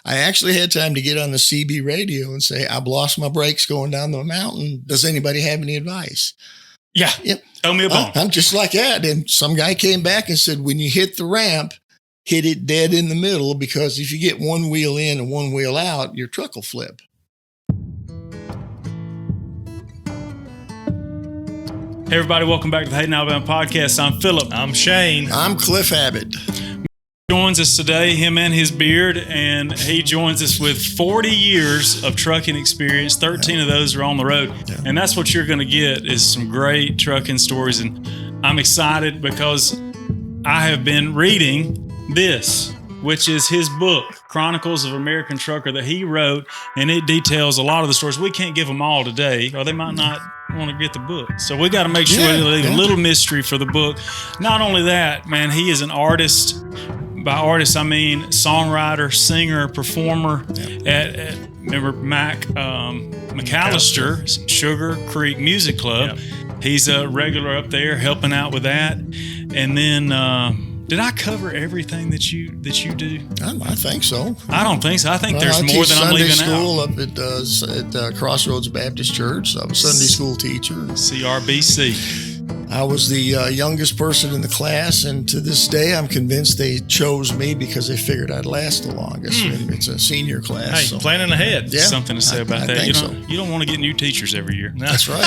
I actually had time to get on the CB radio and say, I've lost my brakes going down the mountain. Does anybody have any advice? Yeah. Yep. Tell me a bone. I'm just like that. And some guy came back and said, when you hit the ramp, hit it dead in the middle, because if you get one wheel in and one wheel out, your truck will flip. Hey, everybody. Welcome back to the Hayden, Alabama podcast. I'm Philip. I'm Shane. I'm Cliff Abbott. Joins us today, him and his beard, and he joins us with 40 years of trucking experience. 13 of those are on the road. Yeah. And that's what you're going to get is some great trucking stories. And I'm excited because I have been reading this, which is his book, Chronicles of American Trucker, that he wrote, and it details a lot of the stories. We can't give them all today, or they might not want to get the book. So we got to make sure we leave a little mystery for the book. Not only that, man, he is an artist. By artist, I mean songwriter, singer, performer at remember Mac McAllister, Sugar Creek Music Club. Yep. He's a regular up there helping out with that. And then did I cover everything that you do? I think so. I don't think so. I think there's more than I'm leaving Sunday out. school up at Crossroads Baptist Church. I was a Sunday school teacher. CRBC. I was the youngest person in the class, and to this day, I'm convinced they chose me because they figured I'd last the longest. And it's a senior class. Hey, planning ahead. Yeah, Something to say about I that. think You don't want to get new teachers every year. That's right.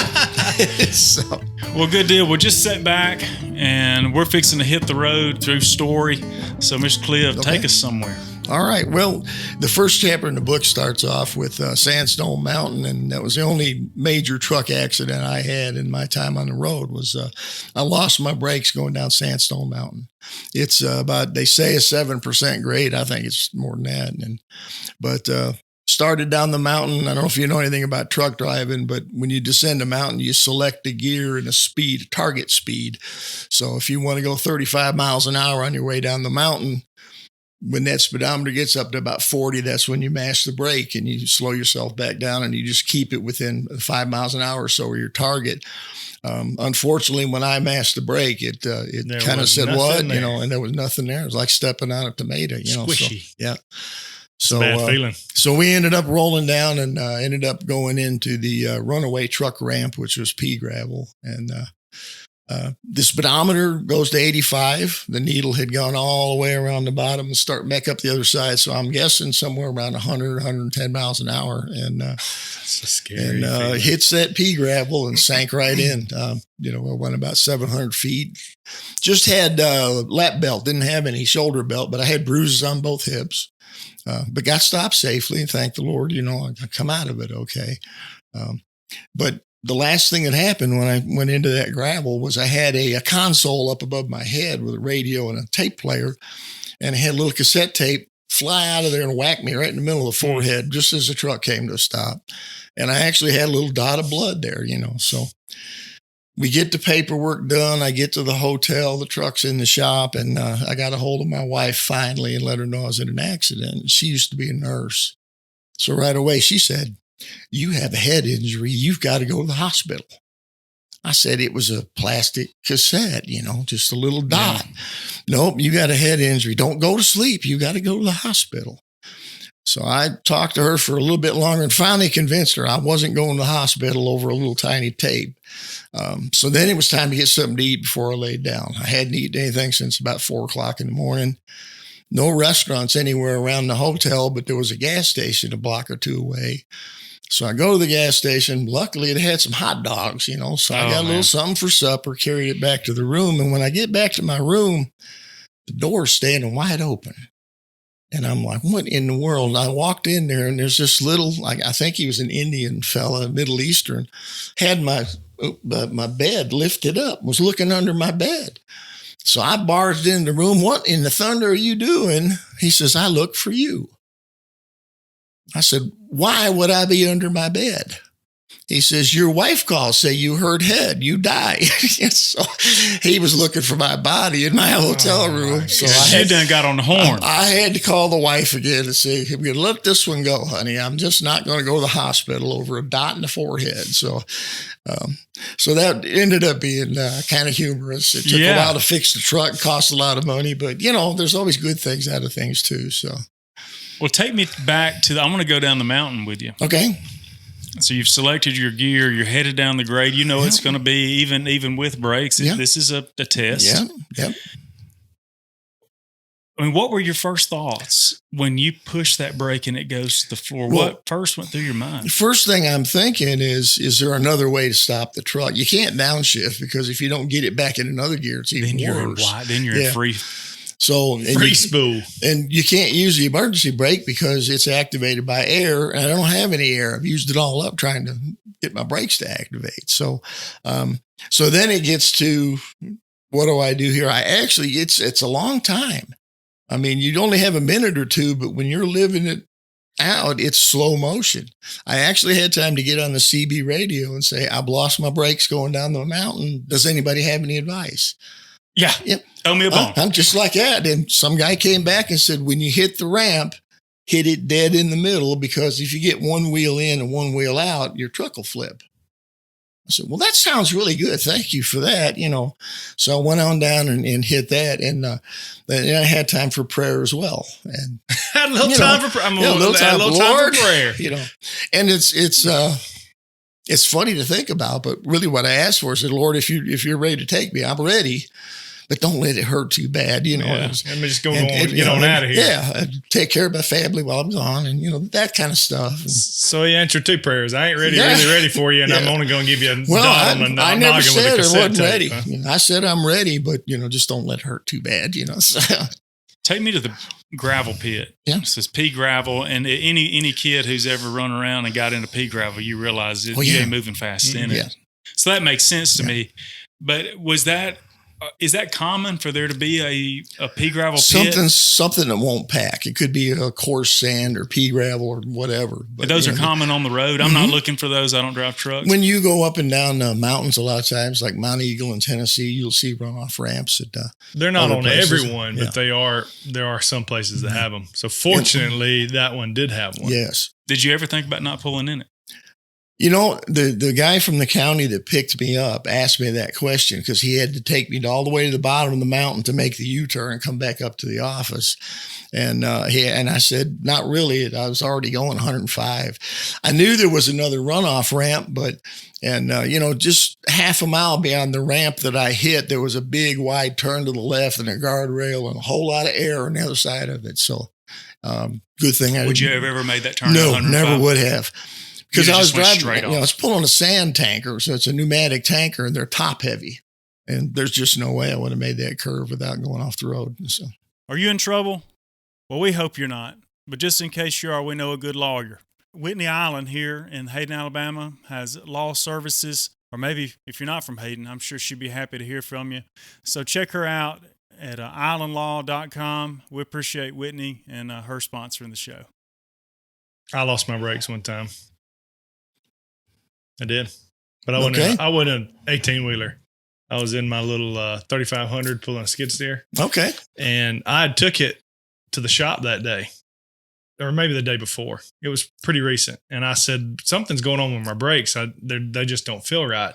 So, Well, good deal. We'll just sit back, and we're fixing to hit the road through story. So, Mr. Cliff, take us somewhere. all right. Well, the first chapter in the book starts off with Sandstone Mountain, and that was the only major truck accident I had in my time on the road. Was I lost my brakes going down Sandstone Mountain. It's about, they say, a 7% grade. I think it's more than that. But started down the mountain. I don't know if you know anything about truck driving, but when you descend a mountain, you select a gear and a speed, target speed. So if you want to go 35 miles an hour on your way down the mountain, when that speedometer gets up to about 40, that's when you mash the brake and you slow yourself back down, and you just keep it within 5 miles an hour or so of your target. Unfortunately, when I mashed the brake, it kind of said, what? There. And there was nothing there. It was like stepping on a tomato, Squishy. So, yeah. So, bad feeling. So we ended up rolling down and ended up going into the runaway truck ramp, which was pea gravel. And the speedometer goes to 85. The needle had gone all the way around the bottom and start back up the other side. So I'm guessing somewhere around 100, 110 miles an hour. And That's a scary feeling. hits that pea gravel and sank right in. I went about 700 feet. Just had lap belt, didn't have any shoulder belt, but I had bruises on both hips. But got stopped safely, and thank the Lord, I come out of it okay. But the last thing that happened when I went into that gravel was I had a console up above my head with a radio and a tape player, and I had a little cassette tape fly out of there and whack me right in the middle of the forehead just as the truck came to a stop. And I actually had a little dot of blood there, So we get the paperwork done. I get to the hotel. The truck's in the shop, and I got a hold of my wife finally and let her know I was in an accident. She used to be a nurse. So right away she said, "You have a head injury. You've got to go to the hospital." I said, "It was a plastic cassette, just a little dot." Yeah. "Nope, you got a head injury. Don't go to sleep. You got to go to the hospital." So I talked to her for a little bit longer and finally convinced her I wasn't going to the hospital over a little tiny tape. So then it was time to get something to eat before I laid down. I hadn't eaten anything since about 4 o'clock in the morning. No restaurants anywhere around the hotel, but there was a gas station a block or two away. So I go to the gas station. Luckily, it had some hot dogs, so I got a little something for supper, carried it back to the room. And when I get back to my room, the door's standing wide open. And I'm like, what in the world? And I walked in there, and there's this little, I think he was an Indian fella, Middle Eastern, had my bed lifted up, was looking under my bed. So I barged in the room. "What in the thunder are you doing?" He says, "I look for you." I said, "Why would I be under my bed?" He says, "Your wife called, say you hurt head, you die." So he was looking for my body in my hotel room. So I done got on the horn. I had to call the wife again and say, "We're going to let this one go, honey. I'm just not going to go to the hospital over a dot in the forehead." So that ended up being kind of humorous. It took a while to fix the truck, cost a lot of money, but there's always good things out of things too. So. Well, take me back to I want to go down the mountain with you. Okay. So you've selected your gear. You're headed down the grade. You know it's going to be even with brakes. Yeah. This is a test. Yeah. Yep. I mean, what were your first thoughts when you push that brake and it goes to the floor? Well, what first went through your mind? The first thing I'm thinking is there another way to stop the truck? You can't downshift because if you don't get it back in another gear, it's even worse. Then you're in free. So free spool. And you can't use the emergency brake because it's activated by air, and I don't have any air. I've used it all up trying to get my brakes to activate. So, so then it gets to, what do I do here? It's a long time. I mean, you'd only have a minute or two, but when you're living it out, it's slow motion. I actually had time to get on the CB radio and say, I've lost my brakes going down the mountain. Does anybody have any advice? Yeah. Yep. Tell me a bone. I'm just like that. And some guy came back and said, when you hit the ramp, hit it dead in the middle, because if you get one wheel in and one wheel out, your truck will flip. I said, well, that sounds really good. Thank you for that. So I went on down and hit that. And then I had time for prayer as well. And had a little time for prayer. A little time for prayer. And it's funny to think about, but really what I asked for is, Lord, if you're ready to take me, I'm ready. But don't let it hurt too bad, Yeah. Let me just get on out of here. Yeah, take care of my family while I'm gone, and that kind of stuff. So he answered two prayers. I ain't really ready for you, and I'm only going to give you a dime and I never said I wasn't ready. Huh? I said I'm ready, but just don't let it hurt too bad. So. Take me to the gravel pit. Yeah. It says pea gravel, and any kid who's ever run around and got into pea gravel, you realize you ain't moving fast in it. So that makes sense to me. But is that common for there to be a pea gravel pit? Something that won't pack. It could be a coarse sand or pea gravel or whatever. But those are common on the road. I'm not looking for those. I don't drive trucks. When you go up and down mountains, a lot of times, like Mount Eagle in Tennessee, you'll see runoff ramps. They're not on everyone, but there are some places that have them. So fortunately, that one did have one. Yes. Did you ever think about not pulling in it? The guy from the county that picked me up asked me that question because he had to take me all the way to the bottom of the mountain to make the U-turn and come back up to the office. And I said, not really. I was already going 105. I knew there was another runoff ramp, but just half a mile beyond the ramp that I hit, there was a big wide turn to the left and a guardrail and a whole lot of air on the other side of it. So good thing I didn't. Would you have ever made that turn? No, never would have. Because I was driving, I was pulling a sand tanker, so it's a pneumatic tanker, and they're top heavy, and there's just no way I would have made that curve without going off the road. So, are you in trouble? Well, we hope you're not, but just in case you are, we know a good lawyer. Whitney Island here in Hayden, Alabama, has law services, or maybe if you're not from Hayden, I'm sure she'd be happy to hear from you. So check her out at islandlaw.com. We appreciate Whitney and her sponsoring the show. I lost my brakes one time. I did, but I wasn't an 18-wheeler. I was in my little 3500 pulling a skid steer. Okay. And I took it to the shop that day, or maybe the day before. It was pretty recent. And I said, something's going on with my brakes. They just don't feel right.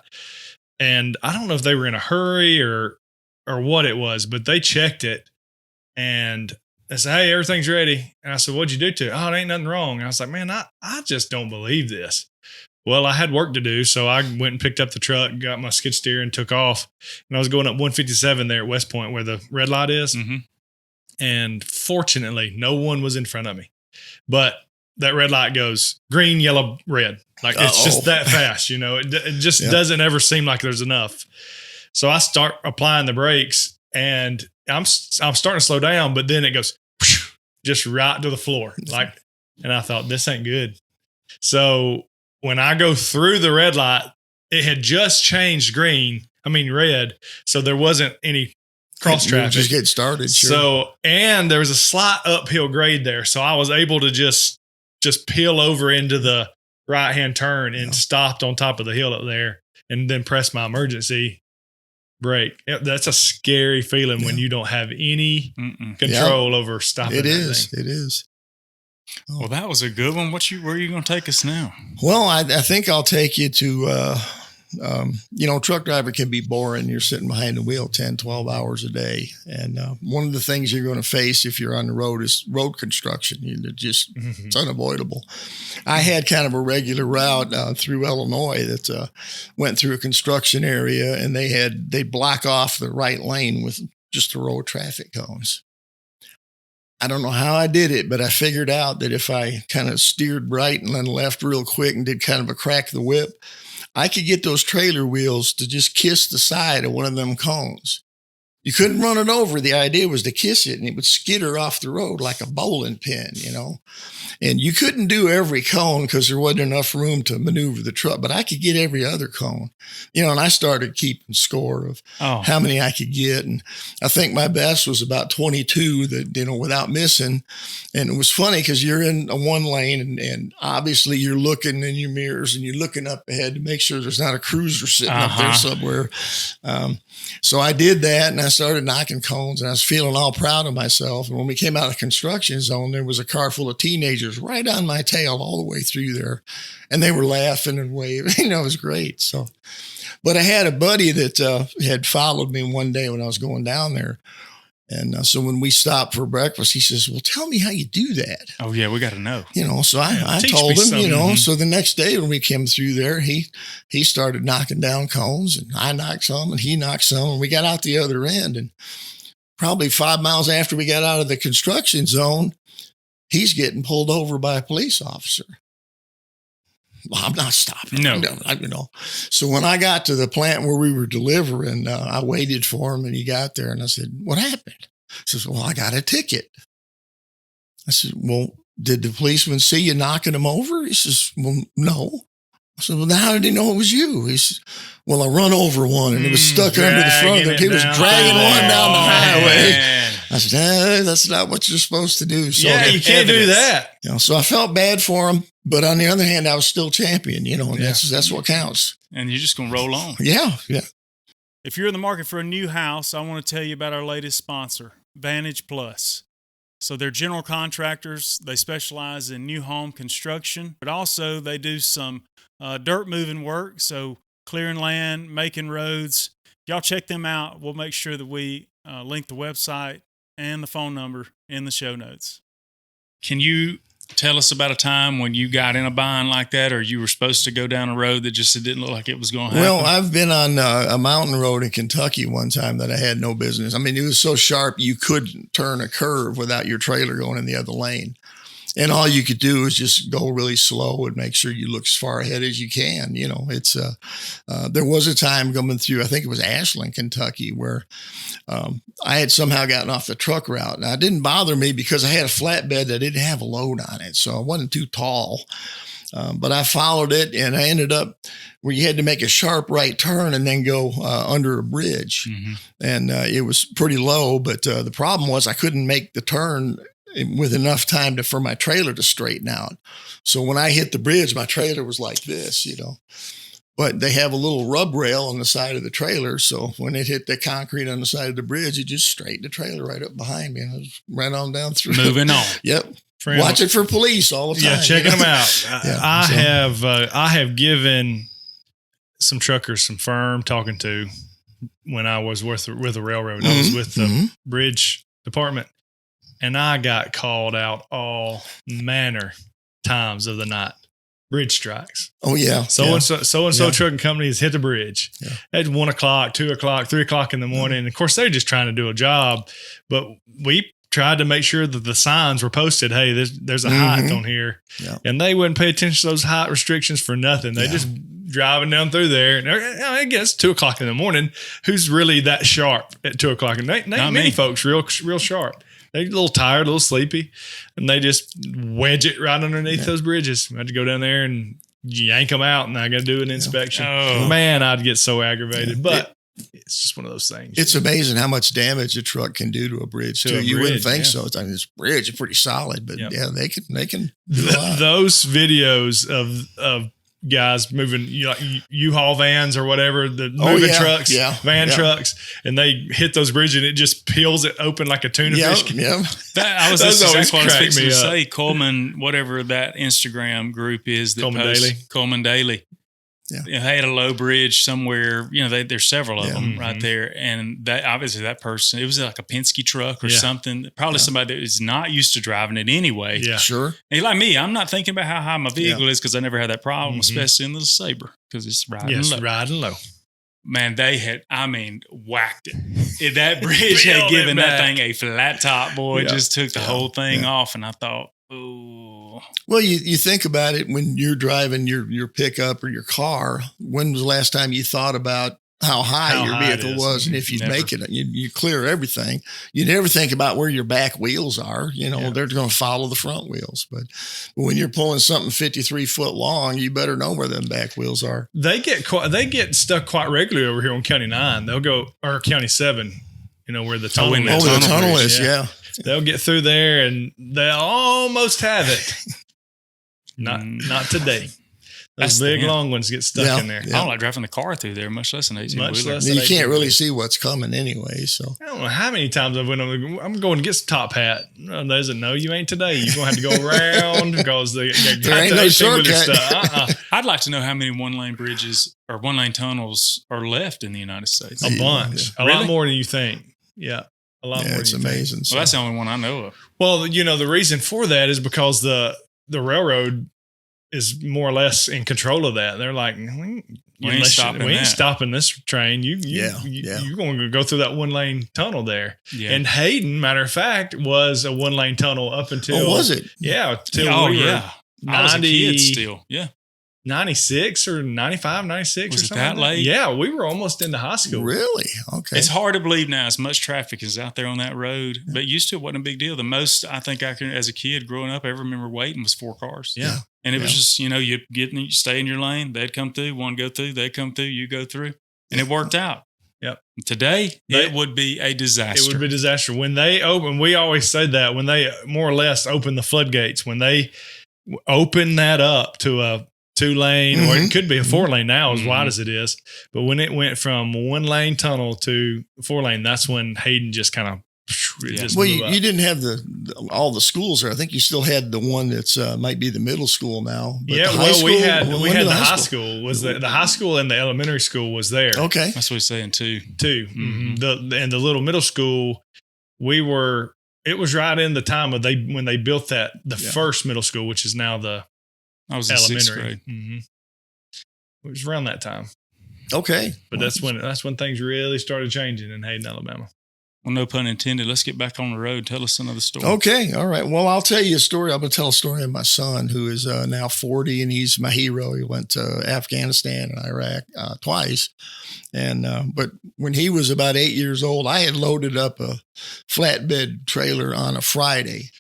And I don't know if they were in a hurry or what it was, but they checked it and I said, hey, everything's ready. And I said, what'd you do to it? Oh, it ain't nothing wrong. And I was like, man, I just don't believe this. Well, I had work to do, so I went and picked up the truck, got my skid steer, and took off. And I was going up 157 there at West Point where the red light is. Mm-hmm. And fortunately, no one was in front of me. But that red light goes green, yellow, red. Like it's just that fast, It just doesn't ever seem like there's enough. So I start applying the brakes, and I'm starting to slow down, but then it goes just right to the floor. And I thought, this ain't good. So when I go through the red light, it had just changed red. So there wasn't any cross traffic. Just get started. Sure. So, and there was a slight uphill grade there. So I was able to just peel over into the right-hand turn and stopped on top of the hill up there and then pressed my emergency brake. That's a scary feeling when you don't have any control over stopping. It is. Oh. Well, that was a good one. Where are you going to take us now? Well, I think I'll take you to Truck driver can be boring. You're sitting behind the wheel 10, 12 hours a day. And one of the things you're going to face if you're on the road is road construction. It's unavoidable. I had kind of a regular route through Illinois that went through a construction area, and they block off the right lane with just a row of traffic cones. I don't know how I did it, but I figured out that if I kind of steered right and then left real quick and did kind of a crack the whip, I could get those trailer wheels to just kiss the side of one of them cones. You couldn't run it over. The idea was to kiss it, and it would skitter off the road like a bowling pin, And you couldn't do every cone because there wasn't enough room to maneuver the truck, but I could get every other cone, and I started keeping score of how many I could get. And I think my best was about 22 that, without missing. And it was funny because you're in a one lane and obviously you're looking in your mirrors and you're looking up ahead to make sure there's not a cruiser sitting up there somewhere. So I did that, and I started knocking cones, and I was feeling all proud of myself. And when we came out of the construction zone, there was a car full of teenagers right on my tail all the way through there. And they were laughing and waving. It was great. So, but I had a buddy that had followed me one day when I was going down there. And so when we stopped for breakfast, he says, well, tell me how you do that. Oh, yeah, we got to know. So I told him, so the next day when we came through there, he started knocking down cones, and I knocked some and he knocked some, and we got out the other end. And probably 5 miles after we got out of the construction zone, he's getting pulled over by a police officer. Well, I'm not stopping. No. So when I got to the plant where we were delivering, I waited for him, and he got there, and I said, what happened? He says, well, I got a ticket. I said, well, did the policeman see you knocking him over? He says, well, no. I said, well, then how did he know it was you? He said, well, I run over one, and it was stuck under the front of it. He was dragging one down the highway. Man. I said, that's not what you're supposed to do. So you can't do that. So I felt bad for him. But on the other hand, I was still champion, and that's what counts. And you're just going to roll on. Yeah. If you're in the market for a new house, I want to tell you about our latest sponsor, Vantage Plus. So they're general contractors. They specialize in new home construction, but also they do some dirt moving work. So clearing land, making roads. Y'all check them out. We'll make sure that we link the website and the phone number in the show notes. Can you tell us about a time when you got in a bind like that, or you were supposed to go down a road that just didn't look like it was going to happen? Well, I've been on a mountain road in Kentucky one time that I had no business. I mean, it was so sharp you couldn't turn a curve without your trailer going in the other lane. And all you could do is just go really slow and make sure you look as far ahead as you can. There was a time coming through, I think it was Ashland, Kentucky, where I had somehow gotten off the truck route. Now, it didn't bother me because I had a flatbed that didn't have a load on it, so I wasn't too tall. But I followed it, and I ended up where you had to make a sharp right turn and then go under a bridge. Mm-hmm. And it was pretty low, but the problem was I couldn't make the turn with enough time for my trailer to straighten out. So when I hit the bridge, my trailer was like this, But they have a little rub rail on the side of the trailer. So when it hit the concrete on the side of the bridge, it just straightened the trailer right up behind me. And I was right on down through. Moving on. Yep. Watch it for police all the time. Yeah, checking them out. I have given some truckers some firm talking to when I was with the railroad. I was with the bridge department. And I got called out all manner times of the night. Bridge strikes. Oh, yeah. So trucking companies hit the bridge at 1 o'clock, 2 o'clock, 3 o'clock in the morning. And of course, they're just trying to do a job. But we tried to make sure that the signs were posted. Hey, there's a height on here. Yeah. And they wouldn't pay attention to those height restrictions for nothing. They just driving down through there. And I guess 2 o'clock in the morning, who's really that sharp at 2 o'clock? And not many folks real sharp. They're a little tired, a little sleepy, and they just wedge it right underneath those bridges. I had to go down there and yank them out, and I got to do an inspection. Oh. Man, I'd get so aggravated, but it's just one of those things. It's amazing how much damage a truck can do to a bridge, too. You wouldn't think so. I mean, this bridge is pretty solid, but they can do a lot. Those videos of guys moving U-Haul vans or whatever, the moving trucks, van trucks, and they hit those bridges and it just peels it open like a tuna fish. Yeah. I was fixing to say Coleman, whatever that Instagram group is that Coleman Daily. they had a low bridge somewhere. There's several of them right there, and that obviously that person, it was like a Penske truck or something. Probably somebody that is not used to driving it anyway. Yeah, sure. And like me, I'm not thinking about how high my vehicle is because I never had that problem, especially in the Sabre because it's riding low. Riding low. Man, they had, whacked it. That bridge had given that thing a flat top, boy. It just took the whole thing off. And I thought, oh. Well, you think about it when you're driving your pickup or your car. When was the last time you thought about how high your vehicle was and if you'd make it? You clear everything. You never think about where your back wheels are. They're going to follow the front wheels. But when you're pulling something 53 foot long, you better know where them back wheels are. They get stuck quite regularly over here on County 9. They'll go, or County 7, where the tunnel is. Oh, the tunnel is, yeah. They'll get through there and they'll almost have it. Not today. Those big long ones get stuck in there. I don't like driving the car through there, much less an 18-wheeler. You can't really see what's coming anyway. So I don't know how many times I've went on. I'm going to get some top hat. No, there's no, you ain't today. You're going to have to go around because there ain't no shortcut. I'd like to know how many one-lane bridges or one-lane tunnels are left in the United States. A bunch. A lot more than you think. Yeah. A lot more than you think. It's amazing. Well, that's the only one I know of. Well, the reason for that is because the railroad is more or less in control of that. They're like, we ain't stopping this train. You're going to go through that one lane tunnel there. Yeah. And Hayden, matter of fact, was a one lane tunnel up until. Oh, was it? Yeah. Till I was a kid still. Yeah. 96 or 95, 96 was or something. That late? Yeah, we were almost into high school. Really? Okay. It's hard to believe now as much traffic is out there on that road, but used to it wasn't a big deal. The most I think I can, as a kid growing up, I ever remember waiting was 4 cars. Yeah. And it was just, you stay in your lane, they'd come through, one go through, they'd come through, you go through, and it worked out. Yep. Today, it would be a disaster. It would be a disaster. When they open, we always say that, when they more or less open the floodgates, when they open that up to a 2-lane, or it could be a 4-lane now, as wide as it is. But when it went from 1-lane tunnel to 4-lane, that's when Hayden just kind of you didn't have all the schools there. I think you still had the one that's might be the middle school now. But we had the high school. Was the high school and the elementary school was there. Okay, that's what he's saying too. Mm-hmm. The little middle school, it was right in the time of when they built the first middle school, which is now the I was in elementary. 6th grade. Mm-hmm. It was around that time. Okay, but that's when things really started changing in Hayden, Alabama. Well, no pun intended. Let's get back on the road. Tell us another story. Okay. All right. Well, I'll tell you a story. I'm going to tell a story of my son who is now 40 and he's my hero. He went to Afghanistan and Iraq twice. And, but when he was about 8 years old, I had loaded up a flatbed trailer on a Friday.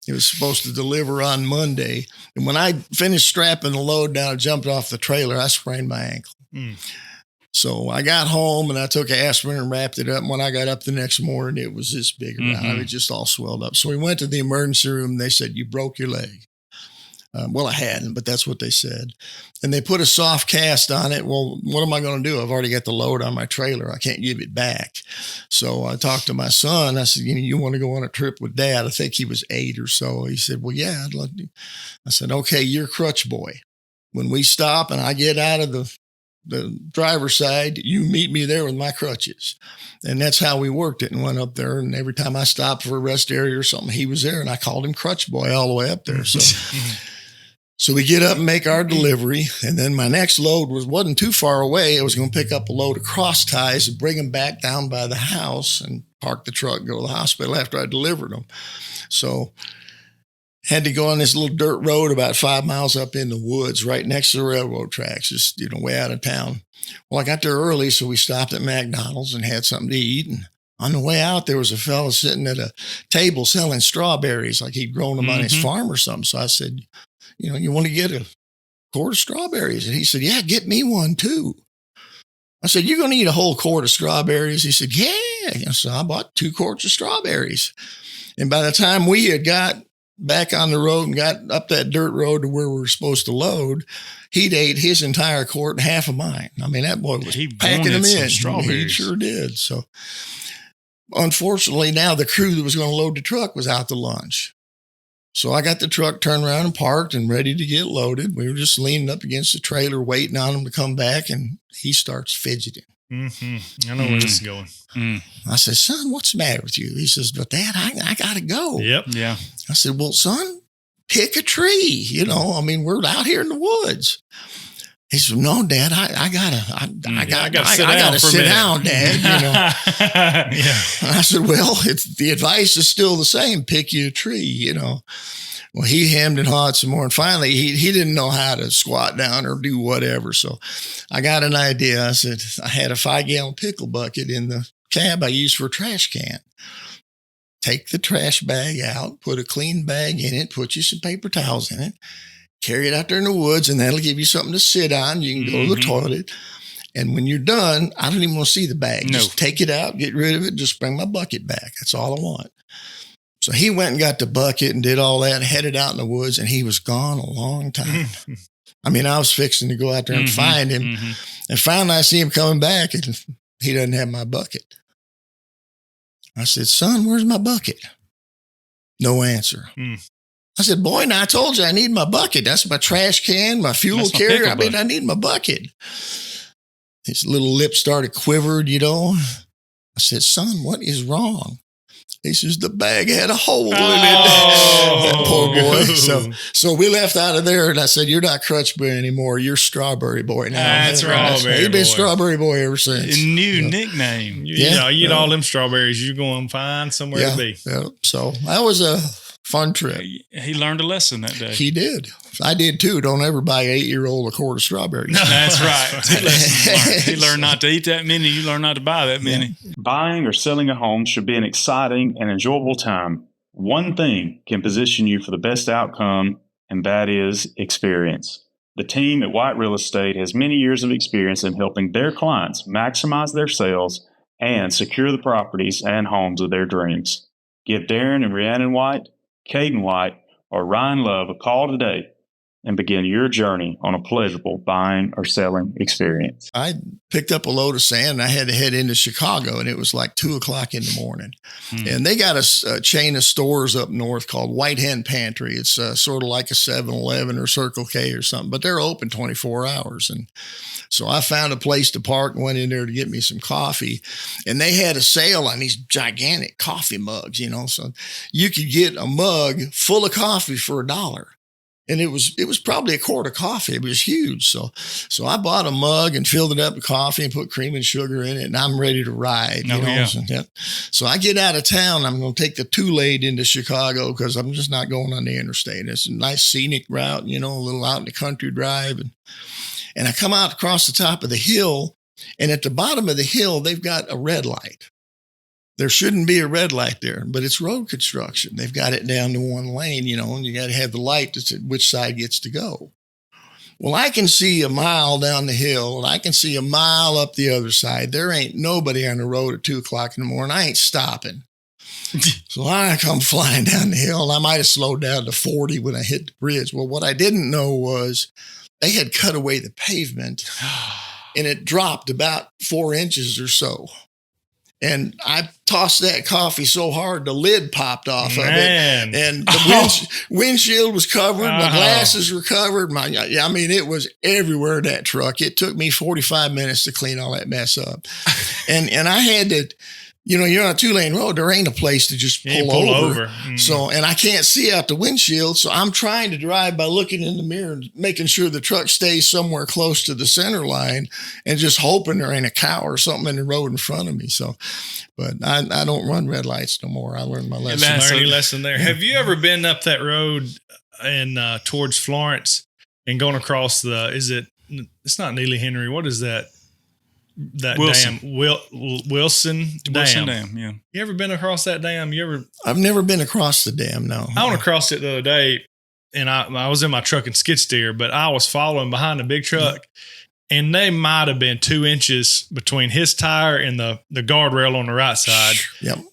It was supposed to deliver on Monday. And when I finished strapping the load down, I jumped off the trailer. I sprained my ankle. So I got home and I took aspirin and wrapped it up. And when I got up the next morning, it was this big around. It just all swelled up. So we went to the emergency room. And they said, you broke your leg. Well, I hadn't, but that's what they said. And they put a soft cast on it. Well, what am I going to do? I've already got the load on my trailer. I can't give it back. So I talked to my son. I said, you want to go on a trip with Dad? I think he was 8 or so. He said, well, yeah, I'd love to. I said, okay, you're crutch boy. When we stop and I get out of the driver's side, you meet me there with my crutches. And that's how we worked it and went up there. And every time I stopped for a rest area or something, he was there and I called him crutch boy all the way up there. So we get up and make our delivery. And then my next load wasn't too far away. I was going to pick up a load of cross ties and bring them back down by the house and park the truck and go to the hospital after I delivered them. So had to go on this little dirt road about 5 miles up in the woods, right next to the railroad tracks, just, way out of town. Well, I got there early, so we stopped at McDonald's and had something to eat. And on the way out, there was a fellow sitting at a table selling strawberries, like he'd grown them on his farm or something. So I said, you want to get a quart of strawberries? And he said, yeah, get me one too. I said, you're going to eat a whole quart of strawberries? He said, yeah. So I bought 2 quarts of strawberries. And by the time we had got back on the road and got up that dirt road to where we were supposed to load, he'd ate his entire quart and half of mine. I mean, that boy was packing them in. He sure did. So unfortunately, now the crew that was going to load the truck was out to lunch. So I got the truck turned around and parked and ready to get loaded. We were just leaning up against the trailer waiting on him to come back, and he starts fidgeting. Mm-hmm. I know where this is going. I said, son, what's the matter with you? He says, but Dad, I got to go. Yep. Yeah. I said, well, son, pick a tree. You know, I mean, we're out here in the woods. He said, no, Dad, I gotta sit down, Dad. You know. Yeah. And I said, well, the advice is still the same. Pick you a tree, you know. Well, he hemmed and hawed some more. And finally, he didn't know how to squat down or do whatever. So I got an idea. I said, I had a 5-gallon pickle bucket in the cab I used for a trash can. Take the trash bag out, put a clean bag in it, put you some paper towels in it, carry it out there in the woods, and that'll give you something to sit on. You can go to the toilet. And when you're done, I don't even want to see the bag. No. Just take it out, get rid of it, just bring my bucket back. That's all I want. So he went and got the bucket and did all that and headed out in the woods, and he was gone a long time. I mean, I was fixing to go out there and find him. And finally I see him coming back, and he doesn't have my bucket. I said, son, where's my bucket? No answer. I said, boy, now I told you I need my bucket. That's my trash can, my fuel carrier. I mean, I need my bucket. His little lips started quivered, you know. I said, son, what is wrong? He says, the bag had a hole in it. That poor boy. So we left out of there, and I said, you're not Crutchberry anymore. You're Strawberry Boy now. That's right. He's been Strawberry Boy ever since. A new nickname. You know, you eat all them strawberries, you're going to find somewhere to be. Yeah. So that was a fun trip. He learned a lesson that day. He did. I did too. Don't ever buy an 8-year-old a quart of strawberries. That's right. He learned not to eat that many. You learn not to buy that many. Buying or selling a home should be an exciting and enjoyable time. One thing can position you for the best outcome, and that is experience. The team at White Real Estate has many years of experience in helping their clients maximize their sales and secure the properties and homes of their dreams. Give Darren and Rhiannon White, Caden White, or Ryan Love a call today and begin your journey on a pleasurable buying or selling experience. I picked up a load of sand, and I had to head into Chicago, and it was like 2:00 in the morning. And they got a chain of stores up north called White Hen Pantry. It's sort of like a 7-Eleven or Circle K or something, but they're open 24 hours. And so I found a place to park and went in there to get me some coffee. And they had a sale on these gigantic coffee mugs, you know, so you could get a mug full of coffee for $1. And it was probably a quart of coffee. It was huge. So I bought a mug and filled it up with coffee and put cream and sugar in it, and I'm ready to ride. You know? Yeah. So I get out of town. I'm going to take the 2-lane into Chicago because I'm just not going on the interstate. It's a nice scenic route, you know, a little out in the country drive. And I come out across the top of the hill, and at the bottom of the hill, they've got a red light. There shouldn't be a red light there, but it's road construction. They've got it down to 1 lane, you know, and you got to have the light to say which side gets to go. Well, I can see a mile down the hill, and I can see a mile up the other side. There ain't nobody on the road at 2:00 in the morning. I ain't stopping. So I come flying down the hill, and I might have slowed down to 40 when I hit the bridge. Well, what I didn't know was they had cut away the pavement, and it dropped about 4 inches or so. And I tossed that coffee so hard, the lid popped off of it. And the windshield was covered. My glasses were covered. I mean, it was everywhere in that truck. It took me 45 minutes to clean all that mess up. And I had to, you know, you're on a 2-lane road. There ain't a place to just pull over. So, and I can't see out the windshield. So I'm trying to drive by looking in the mirror and making sure the truck stays somewhere close to the center line and just hoping there ain't a cow or something in the road in front of me. So, but I don't run red lights no more. I learned my lesson. Learned a lesson there. Yeah. Have you ever been up that road and towards Florence and going across it's not Neely Henry. What is that? That Wilson. dam, Wilson Dam. Yeah. You ever been across that dam? I've never been across the dam. No, I went across it the other day, and I was in my truck and skid steer, but I was following behind the big truck, and they might have been 2 inches between his tire and the guardrail on the right side,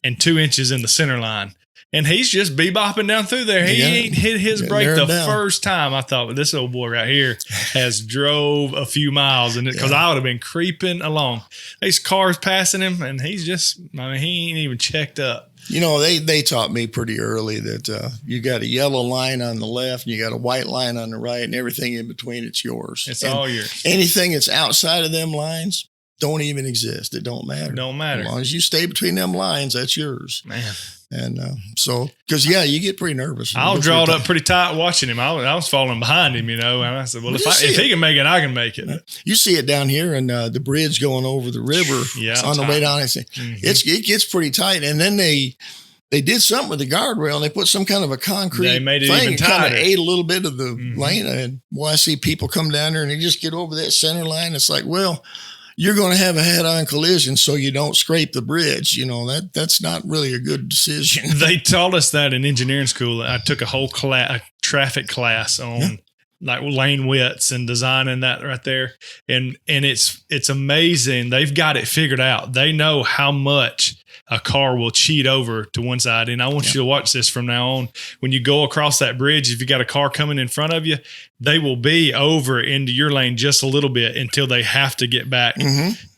and 2 inches in the center line. And he's just bebopping down through there. He ain't hit his brake the first time. I thought, well, this old boy right here has drove a few miles, and because I would have been creeping along. These cars passing him, and he ain't even checked up. They taught me pretty early that you got a yellow line on the left and you got a white line on the right, and everything in between, it's yours. It's all yours. Anything that's outside of them lines don't even exist. It don't matter. Don't matter. As long as you stay between them lines, that's yours. Man. And because you get pretty nervous. I'll draw it up pretty tight watching him. I was falling behind him, and I said, well, if he can make it, I can make it. You see it down here in the bridge going over the river on the way down. It gets pretty tight. And then they did something with the guardrail, and they put some kind of a concrete they made it thing even and kind of tighter. ate a little bit of the lane. And I see people come down there and they just get over that center line. It's like, well, you're going to have a head-on collision so you don't scrape the bridge. That's not really a good decision. They taught us that in engineering school. I took a whole traffic class on like lane widths and designing that right there. And it's amazing. They've got it figured out. They know how much a car will cheat over to one side. And I want you to watch this from now on. When you go across that bridge, if you got a car coming in front of you, they will be over into your lane just a little bit until they have to get back.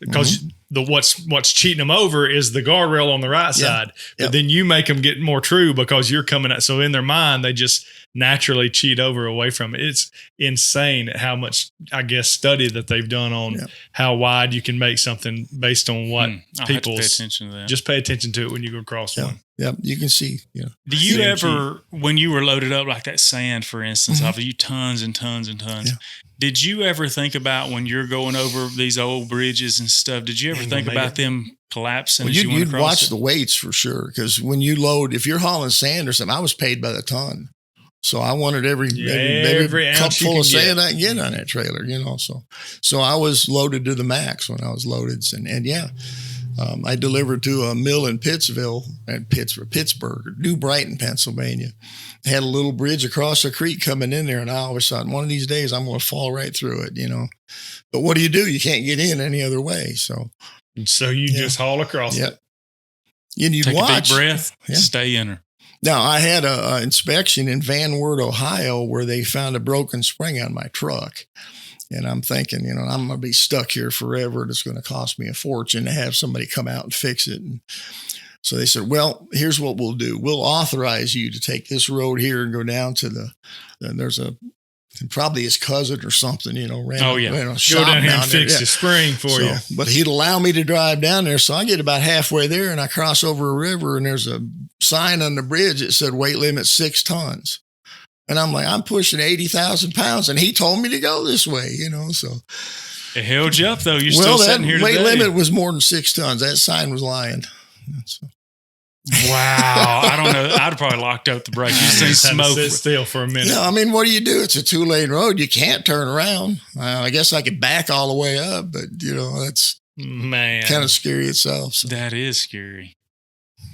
Because what's cheating them over is the guardrail on the right side. But then you make them get more true because you're coming at. So in their mind, they just naturally cheat over away from it. It's insane how much, I guess, study that they've done on how wide you can make something based on what people's. Pay attention to that. Just pay attention to it when you go across one. Yeah, you can see. Do you ever, when you were loaded up like that sand, for instance, of you tons and tons and tons, did you ever think about when you're going over these old bridges and stuff, did you ever think about them collapsing? Well, as you went you'd across watch it? the weights for sure, because when you load, if you're hauling sand or something, I was paid by the ton. So I wanted every cup full of sand I can get on that trailer, So I was loaded to the max when I was loaded. And I delivered to a mill in Pittsburgh, New Brighton, Pennsylvania. They had a little bridge across a creek coming in there, and I always thought, one of these days I'm going to fall right through it, But what do? You can't get in any other way. So you just haul across it. And you'd Take watch. a deep breath, stay in her. Now, I had an inspection in Van Wert, Ohio, where they found a broken spring on my truck. And I'm thinking, I'm going to be stuck here forever. It's going to cost me a fortune to have somebody come out and fix it. And so they said, well, here's what we'll do. We'll authorize you to take this road here and go down to there's probably his cousin or something, Go down here and fix the spring for you. But he'd allow me to drive down there. So I get about halfway there and I cross over a river and there's a sign on the bridge that said weight limit 6 tons. And I'm like, I'm pushing 80,000 pounds, and he told me to go this way, so. It held you up, though. You're still sitting here today. Weight limit was more than 6 tons. That sign was lying. So. Wow. I don't know. I'd have probably locked up the brake. You seen smoke. Sit still for a minute. Yeah, I mean, what do you do? It's a 2-lane road. You can't turn around. I guess I could back all the way up, but, that's kind of scary itself. So. That is scary.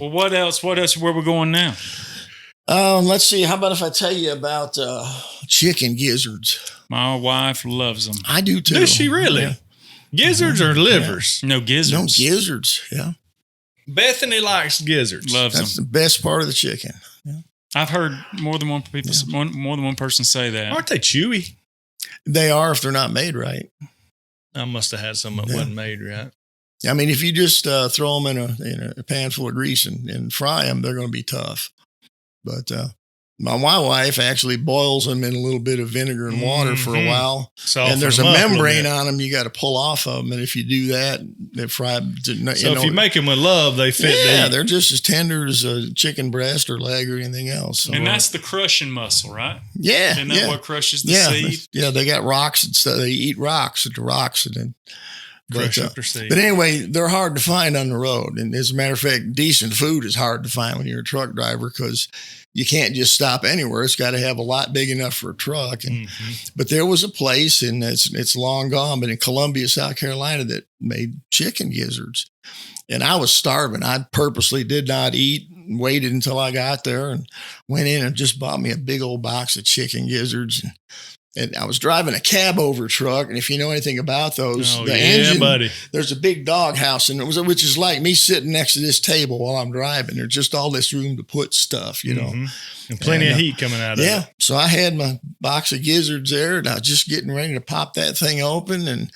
Well, what else? Where we going now? Let's see. How about if I tell you about chicken gizzards? My wife loves them. I do too. Does she really? Yeah. Gizzards or livers? No gizzards. No gizzards. Yeah. Bethany likes gizzards. Loves That's them. the best part of the chicken. Yeah. I've heard more than one person say that. Aren't they chewy? They are if they're not made right. I must have had some that wasn't made right. I mean, if you just throw them in a pan full of grease and fry them, they're going to be tough. But my wife actually boils them in a little bit of vinegar and water for a while. Soften and there's a them up membrane little bit. on them you got to pull off of them. And if you do that, they fry. If you make them with love, they fit. Yeah, they're just as tender as a chicken breast or leg or anything else. So, and that's the crushing muscle, right? Yeah. Isn't that what crushes the yeah, seed? Yeah, they got rocks and stuff. They eat rocks and the rocks and then. But anyway, they're hard to find on the road. And as a matter of fact, decent food is hard to find when you're a truck driver because you can't just stop anywhere. It's got to have a lot big enough for a truck. And, But there was a place, and it's long gone, but in Columbia, South Carolina, that made chicken gizzards. And I was starving. I purposely did not eat, waited until I got there and went in and just bought me a big old box of chicken gizzards. And I was driving a cab over truck, and if you know anything about those, engine, buddy. There's a big dog house, which is like me sitting next to this table while I'm driving. There's just all this room to put stuff, and plenty of heat coming out of it. Yeah, so I had my box of gizzards there, and I was just getting ready to pop that thing open, and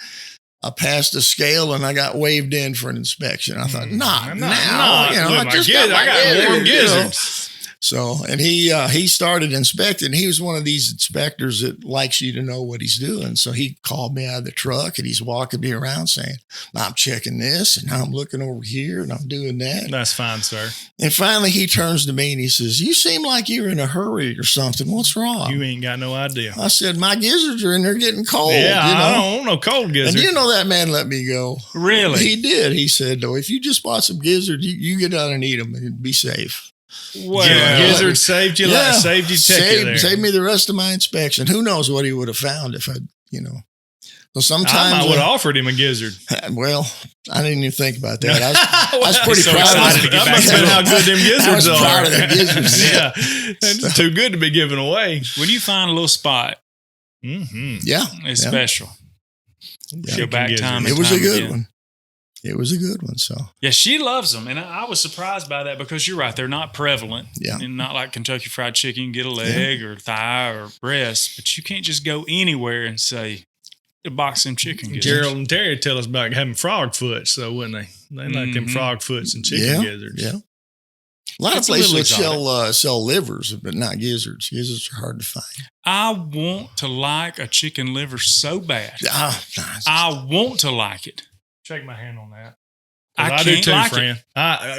I passed the scale and I got waved in for an inspection. I thought, not now. I got warm gizzards. So, and he started inspecting. He was one of these inspectors that likes you to know what he's doing. So he called me out of the truck and he's walking me around saying, I'm checking this and I'm looking over here and I'm doing that. That's fine, sir. And finally he turns to me and he says, you seem like you're in a hurry or something. What's wrong? You ain't got no idea. I said, my gizzards are in there getting cold. Yeah, I don't want no cold gizzards. And that man let me go. Really? He did. He said, though, if you just bought some gizzards, you get out and eat them and be safe. Well, gizzard saved you. Saved you. Saved me the rest of my inspection. Who knows what he would have found if So sometimes I would have offered him a gizzard. Well, I didn't even think about that. I was pretty proud of it. That must have been how good them gizzards are. Proud of the gizzards. Yeah, it's too good to be given away. When you find a little spot, it's special. Go back time. It was a good one. It was a good one. So yeah, she loves them, and I was surprised by that because you're right; they're not prevalent. Yeah, and not like Kentucky Fried Chicken. You get a leg or thigh or breast, but you can't just go anywhere and say a box of chicken gizzards. Gerald and Terry tell us about having frog foots, so wouldn't they? They like them frog foots and chicken gizzards. Yeah, a lot of places that sell livers, but not gizzards. Gizzards are hard to find. I want to like a chicken liver so bad. Nice. I want to like it. Shake my hand on that. I do too, like friend.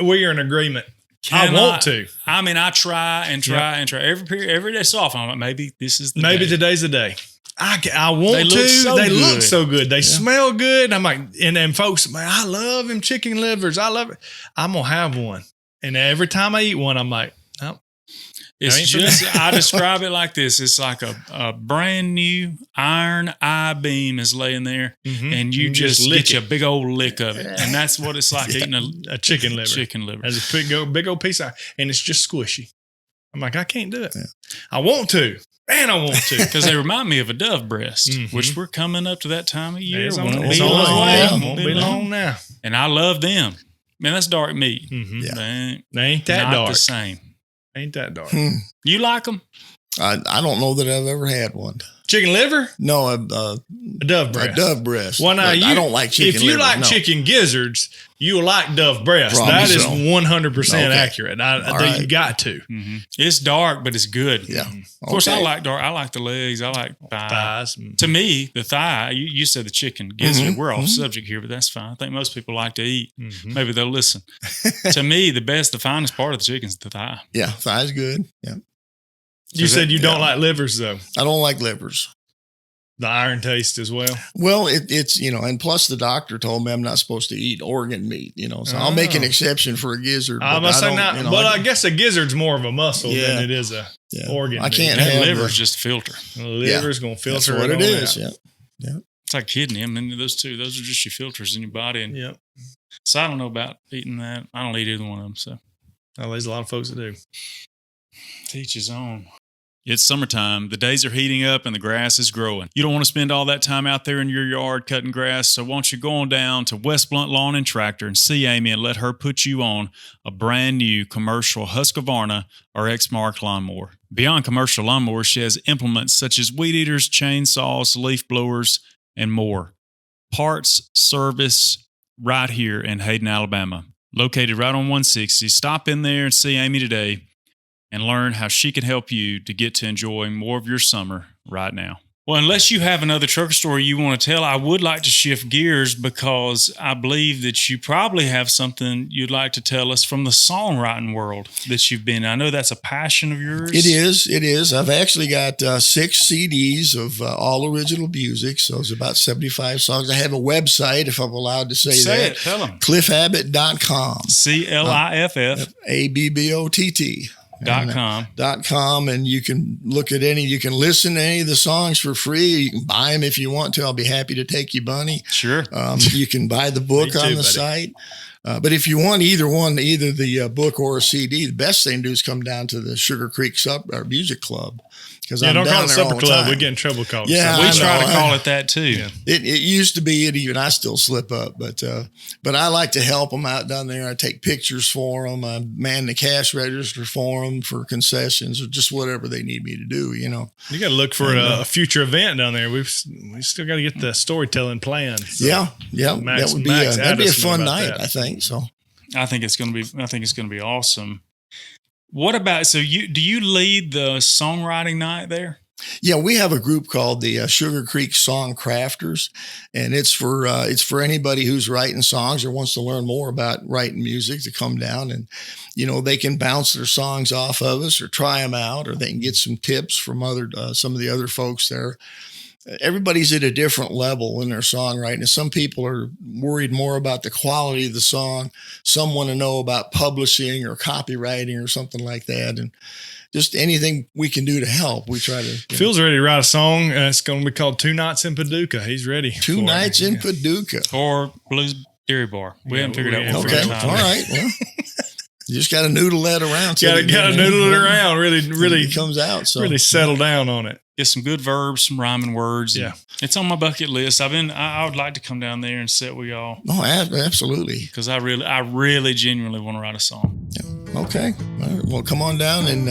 We are in agreement. I want to. I mean, I try and try and try. Every day so often, I'm like, maybe this is the day. today's the day. I want to. They look so good. They smell good. I'm like, and folks, man, I love them chicken livers. I love it. I'm going to have one. And every time I eat one, I'm like, oh. It's just, I describe it like this. It's like a brand new iron I-beam is laying there, and you just get you a big old lick of it. And that's what it's like eating a chicken liver. Chicken liver. As a big old piece of iron, and it's just squishy. I'm like, I can't do it. Yeah. I want to, and I want to. Because they remind me of a dove breast, which we're coming up to that time of year. It won't be long now. And I love them. Man, that's dark meat. They ain't that not dark. The same. Ain't that dark. You like them? I don't know that I've ever had one. Chicken liver? No, a dove breast. A dove breast. Well, now I don't like chicken liver. If you like chicken gizzards, you will like dove breast. Probably that is 100% accurate. You got to. It's dark, but it's good. Yeah. Of course, I like dark. I like the legs. I like thighs. To me, the thigh, you said the chicken gizzard. We're off subject here, but that's fine. I think most people like to eat. Maybe they'll listen. To me, the finest part of the chicken is the thigh. Yeah, thigh's good. Yeah. You said you don't like livers, though. I don't like livers. The iron taste as well. Well, it's and plus the doctor told me I'm not supposed to eat organ meat. So I'll make an exception for a gizzard. I must say not. But I guess a gizzard's more of a muscle than it is a organ. I can't meat. have liver's just filter. The liver's gonna filter. That's what it is. Yeah. It's like kidney. I mean, those are just your filters in your body. And so I don't know about eating that. I don't eat either one of them. So there's a lot of folks that do. To each his own. It's summertime. The days are heating up and the grass is growing. You don't want to spend all that time out there in your yard cutting grass, so why don't you go on down to West Blunt Lawn and Tractor and see Amy and let her put you on a brand new commercial Husqvarna or Exmark lawnmower. Beyond commercial lawnmowers, she has implements such as weed eaters, chainsaws, leaf blowers, and more. Parts, service, right here in Hayden, Alabama. Located right on 160. Stop in there and see Amy today and learn how she can help you to get to enjoy more of your summer right now. Well, unless you have another trucker story you want to tell, I would like to shift gears because I believe that you probably have something you'd like to tell us from the songwriting world that you've been in. I know that's a passion of yours. It is. I've actually got 6 CDs of all original music, so it's about 75 songs. I have a website, if I'm allowed to say that. Say it. Tell them. CliffAbbott.com. CLIFF. ABBOTT. .com, and you can look at you can listen to any of the songs for free. You can buy them if you want to. I'll be happy to take you money. Sure. You can buy the book on the site. But if you want either the book or a CD, the best thing to do is come down to the Sugar Creek Music Club. Because I'm don't down call it there supper all the club. time. We get in trouble calling Yeah, it We supper try club. to call it that too. Yeah. It used to be it even. I still slip up, but I like to help them out down there. I take pictures for them. I man the cash register for them for concessions or just whatever they need me to do. You know. You got to look for a future event down there. We still got to get the storytelling plan. So Yeah, Max- that would be Max that'd be a asked me fun about night. that. I think so. I think it's going to be awesome. What about, do you lead the songwriting night there? Yeah, we have a group called the Sugar Creek Song Crafters, and it's for anybody who's writing songs or wants to learn more about writing music to come down and, they can bounce their songs off of us or try them out, or they can get some tips from some of the other folks there. Everybody's at a different level in their songwriting. And some people are worried more about the quality of the song. Some want to know about publishing or copywriting or something like that. And just anything we can do to help, we try to. Phil's ready to write a song. It's going to be called 2 Nights in Paducah. He's ready. Two Nights in Paducah. Or Blues Dairy Bar. We haven't figured out what Okay, we're all right. Well, you just got to noodle that around. Got to noodle it around. Really it comes out. So really settle down on it. Get some good verbs, some rhyming words. Yeah. It's on my bucket list. I would like to come down there and sit with y'all. Oh, absolutely. Because I really genuinely want to write a song. Yeah. Okay. All right. Well, come on down and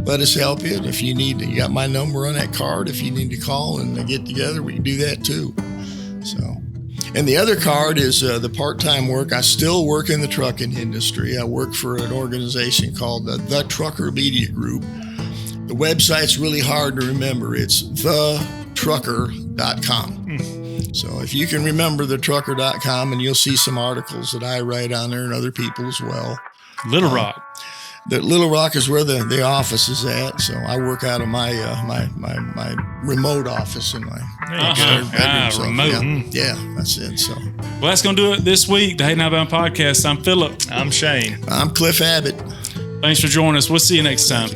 let us help you. If you you got my number on that card. If you need to call and get together, we can do that too. So, and the other card is the part-time work. I still work in the trucking industry. I work for an organization called the Trucker Media Group. The website's really hard to remember. It's thetrucker.com. So if you can remember thetrucker.com, and you'll see some articles that I write on there and other people as well. Little Rock. The Little Rock is where the office is at. So I work out of my my remote office in my bedroom. So, remote. Yeah, that's it. So Well, that's going to do it this week. The Hey Now Bound Podcast. I'm Philip. I'm Shane. I'm Cliff Abbott. Thanks for joining us. We'll see you next time.